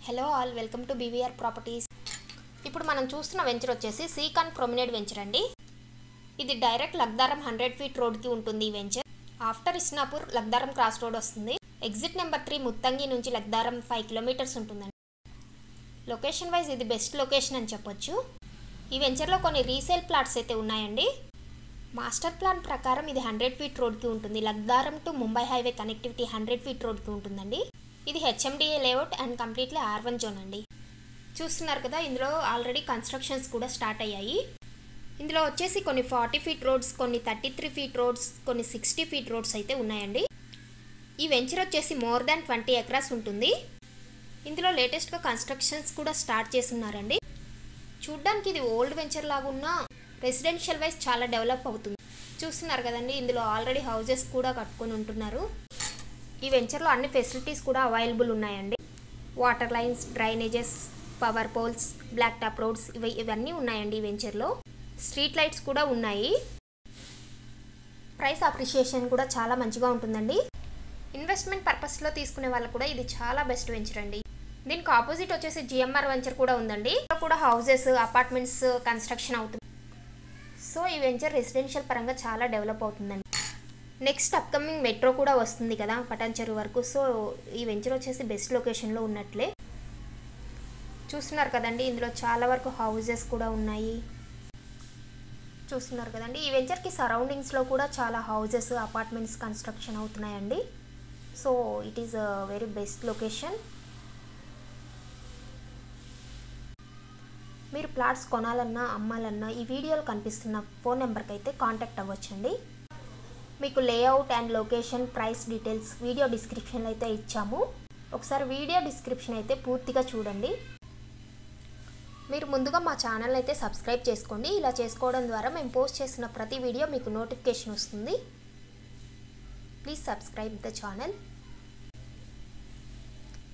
Hello all, welcome to BVR properties. ఇప్పుడు మనం చూస్తున్న వెంచర్ వచ్చేసి సీకాన్ ప్రొమినేడ్ వెంచర్ అండి. ఇది డైరెక్ట్ లగ్దారం 100 ఫీట్ రోడ్కి ఉంటుంది. ఈ venture after Isnapur Lagdaram cross road వస్తుంది. ఎగ్జిట్ నెంబర్ 3 ముత్తంగి నుంచి లగ్దారం 5 కిలోమీటర్స్ ఉంటుందండి. లొకేషన్ వైజ్ ఇది బెస్ట్ లొకేషన్ అని చెప్పొచ్చు. ఈ వెంచర్లో కొన్ని రీసేల్ ప్లాట్స్ అయితే ఉన్నాయండి. మాస్టర్ ప్లాన్ ప్రకారం ఇది 100 ఫీట్ రోడ్కి ఉంటుంది. లగ్దారం to Mumbai highway connectivity 100 feet రోడ్కి ఉంటుందండి. ఇది HMDA layout and completely R1 zone అండి. చూస్తున్నారు కదా, ఇందులో ఆల్రెడీ కన్స్ట్రక్షన్స్ కూడా స్టార్ట్ అయ్యాయి. ఇందులో వచ్చేసి కొన్ని 40 ఫీట్ రోడ్స్, కొన్ని 33 ఫీట్ రోడ్స్, కొన్ని 60 ఫీట్ రోడ్స్ అయితే ఉన్నాయండి. ఈ వెంచర్ వచ్చేసి మోర్ దాన్ 20 ఎకరాస్ ఉంటుంది. ఇందులో లేటెస్ట్గా కన్స్ట్రక్షన్స్ కూడా స్టార్ట్ చేస్తున్నారండి. చూడ్డానికి ఇది ఓల్డ్ వెంచర్ లాగా ఉన్న రెసిడెన్షియల్ వైజ్ చాలా డెవలప్ అవుతుంది. చూస్తున్నారు కదండి, ఇందులో ఆల్రెడీ హౌజెస్ కూడా కట్టుకొని ఉంటున్నారు. ఈ వెంచర్లో అన్ని ఫెసిలిటీస్ కూడా అవైలబుల్ ఉన్నాయండి. Water lines, drainages, power poles, black top roads ఇవన్నీ ఉన్నాయండి ఈ వెంచర్లో. స్ట్రీట్ లైట్స్ కూడా ఉన్నాయి. ప్రైస్ అప్రిషియేషన్ కూడా చాలా మంచిగా ఉంటుందండి. ఇన్వెస్ట్మెంట్ పర్పస్లో తీసుకునే వాళ్ళకు కూడా ఇది చాలా బెస్ట్ వెంచర్ అండి. దీనికి ఆపోజిట్ వచ్చేసి జిఎంఆర్ వెంచర్ కూడా ఉందండి. ఇక్కడ కూడా హౌసెస్, అపార్ట్మెంట్స్ కన్స్ట్రక్షన్ అవుతుంది. సో ఈ వెంచర్ రెసిడెన్షియల్ పరంగా చాలా డెవలప్ అవుతుందండి. నెక్స్ట్ అప్కమింగ్ మెట్రో కూడా వస్తుంది కదా పటాన్చెరు వరకు. సో ఈ వెంచర్ వచ్చేసి బెస్ట్ లొకేషన్లో ఉన్నట్లే. చూస్తున్నారు కదండి, ఇందులో చాలా వరకు హౌజెస్ కూడా ఉన్నాయి. చూస్తున్నారు కదండి, ఈ వెంచర్కి సరౌండింగ్స్లో కూడా చాలా హౌజెస్, అపార్ట్మెంట్స్ కన్స్ట్రక్షన్ అవుతున్నాయండి. So it is a very best location. మీరు ప్లాట్స్ కొనాలన్నా అమ్మాలన్నా ఈ వీడియోలో కనిపిస్తున్న ఫోన్ నెంబర్కి అయితే కాంటాక్ట్ అవ్వచ్చండి. మీకు layout and location, price details video డిస్క్రిప్షన్లో అయితే ఇచ్చాము. ఒకసారి వీడియో డిస్క్రిప్షన్ అయితే పూర్తిగా చూడండి. మీరు ముందుగా మా ఛానల్ అయితే సబ్స్క్రైబ్ చేసుకోండి. ఇలా చేసుకోవడం ద్వారా మేము పోస్ట్ చేసిన ప్రతి వీడియో మీకు నోటిఫికేషన్ వస్తుంది. Please subscribe the channel.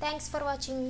Thanks for watching.